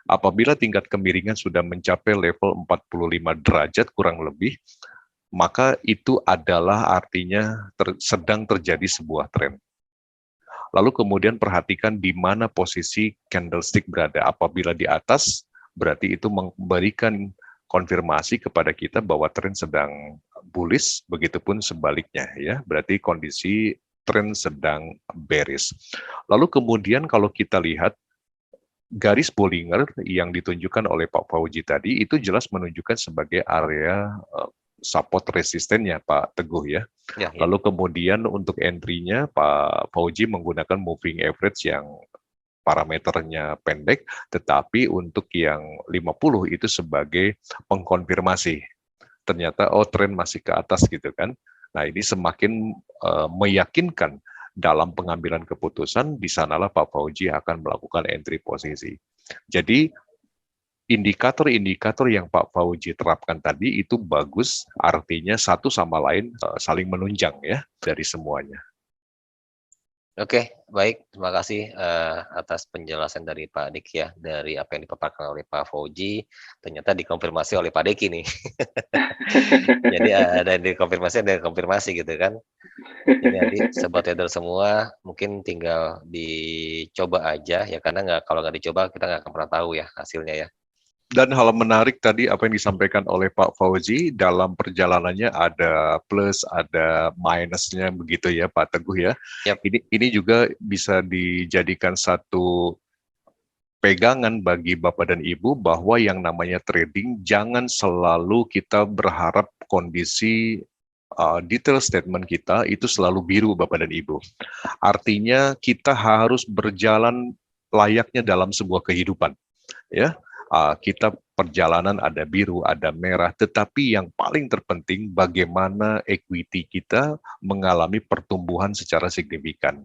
Apabila tingkat kemiringan sudah mencapai level 45 derajat kurang lebih, maka itu adalah artinya sedang terjadi sebuah tren. Lalu kemudian perhatikan di mana posisi candlestick berada. Apabila di atas, berarti itu memberikan konfirmasi kepada kita bahwa tren sedang bullish, begitupun sebaliknya ya. Berarti kondisi tren sedang bearish. Lalu kemudian kalau kita lihat garis Bollinger yang ditunjukkan oleh Pak Fauji tadi itu jelas menunjukkan sebagai area support resistennya Pak Teguh ya. Ya ya. Lalu kemudian untuk entry-nya Pak Fauji menggunakan moving average yang parameternya pendek, tetapi untuk yang 50 itu sebagai pengkonfirmasi. Ternyata oh tren masih ke atas gitu kan. Nah ini semakin meyakinkan dalam pengambilan keputusan, di sanalah Pak Fauji akan melakukan entry posisi. Jadi indikator-indikator yang Pak Fauji terapkan tadi itu bagus, artinya satu sama lain saling menunjang ya dari semuanya. Oke, baik. Terima kasih, atas penjelasan dari Pak Deki ya, dari apa yang dipaparkan oleh Pak Fauji, ternyata dikonfirmasi oleh Pak Deki nih. Jadi ada yang dikonfirmasi, ada yang konfirmasi gitu kan. Jadi nanti sobat trader semua mungkin tinggal dicoba aja ya, karena kalau nggak dicoba kita nggak akan pernah tahu ya hasilnya ya. Dan hal menarik tadi apa yang disampaikan oleh Pak Fauzi dalam perjalanannya ada plus, ada minusnya begitu ya Pak Teguh ya. Yap, Ini juga bisa dijadikan satu pegangan bagi Bapak dan Ibu bahwa yang namanya trading jangan selalu kita berharap kondisi detail statement kita itu selalu biru Bapak dan Ibu. Artinya kita harus berjalan layaknya dalam sebuah kehidupan ya. Kita perjalanan ada biru, ada merah, tetapi yang paling terpenting bagaimana equity kita mengalami pertumbuhan secara signifikan.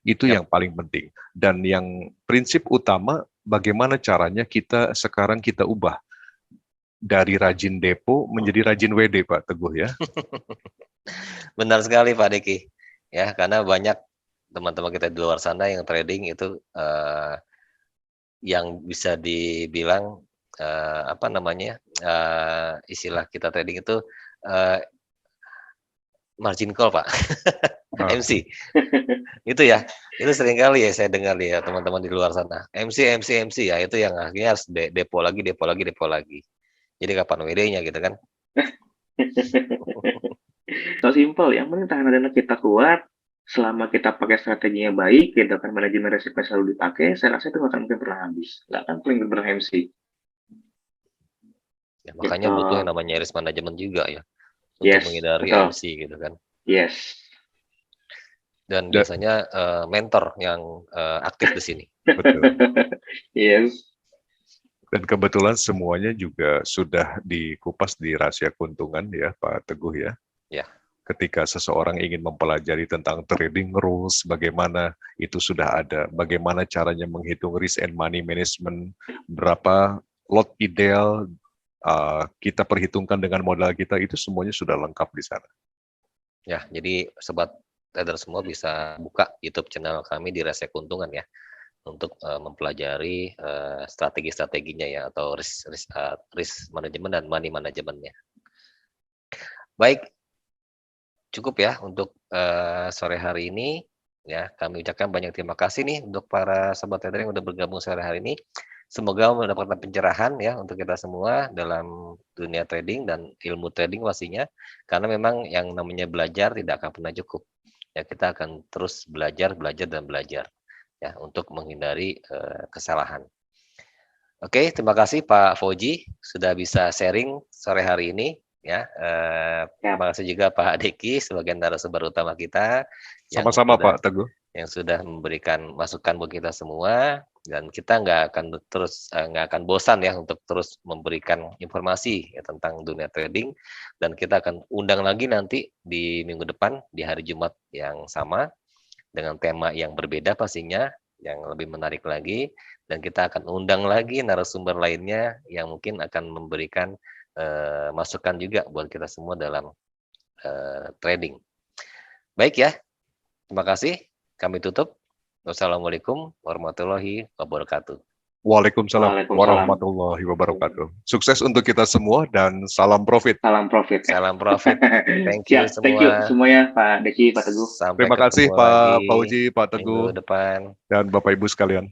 Itu Yap. yang paling penting. Dan yang prinsip utama, bagaimana caranya sekarang kita ubah dari rajin depo menjadi rajin WD, Pak Teguh ya. Benar sekali Pak Diki. Ya, karena banyak teman-teman kita di luar sana yang trading itu yang bisa dibilang apa namanya? Istilah kita trading itu margin call, Pak. Nah, MC. Itu ya. Itu sering kali ya saya dengar ya teman-teman di luar sana. MC ya itu yang akhirnya harus depo lagi. Jadi kapan WD-nya gitu kan? So simple, yang penting tahanan dana kita kuat, selama kita pakai strategi yang baik, gitu kan, manajemen resiko selalu dipakai, saya rasa itu nggak akan mungkin pernah habis, nggak akan mungkin pernah MC. Ya, makanya Gitu. butuh yang namanya risk management juga ya untuk Yes, menghindari betul. MC gitu kan. Yes. Dan biasanya mentor yang aktif di sini. betul. Yes. Dan kebetulan semuanya juga sudah dikupas di rahasia keuntungan ya Pak Teguh ya. Ya. Ketika seseorang ingin mempelajari tentang trading rules, bagaimana itu sudah ada, bagaimana caranya menghitung risk and money management, berapa lot ideal kita perhitungkan dengan modal kita, itu semuanya sudah lengkap di sana. Ya, jadi sobat trader semua bisa buka YouTube channel kami di Rahasia Keuntungan ya untuk mempelajari strategi-strateginya ya atau risk management dan money manajemennya. Baik, cukup ya untuk sore hari ini ya. Kami ucapkan banyak terima kasih nih untuk para sobat trader yang udah bergabung sore hari ini. Semoga mendapatkan pencerahan ya untuk kita semua dalam dunia trading dan ilmu trading pastinya. Karena memang yang namanya belajar tidak akan pernah cukup. Ya, kita akan terus belajar ya untuk menghindari kesalahan. Oke, terima kasih Pak Fauji sudah bisa sharing sore hari ini ya. Terima kasih juga Pak Deki sebagai narasumber utama kita. Sama-sama Pak Teguh. Yang sudah memberikan masukan buat kita semua, dan kita nggak akan bosan ya untuk terus memberikan informasi ya, tentang dunia trading, dan kita akan undang lagi nanti di minggu depan di hari Jumat yang sama dengan tema yang berbeda pastinya, yang lebih menarik lagi, dan kita akan undang lagi narasumber lainnya yang mungkin akan memberikan masukan juga buat kita semua dalam trading. Baik ya, terima kasih. Kami tutup. Wassalamualaikum warahmatullahi wabarakatuh. Waalaikumsalam warahmatullahi wabarakatuh. Sukses untuk kita semua dan salam profit. Salam profit. Salam profit. Thank you semua. Thank you semuanya Pak Deki, Pak Teguh. Sampai Terima kasih ketemu Pak lagi Fauji, Pak Teguh, minggu depan. dan Bapak Ibu sekalian.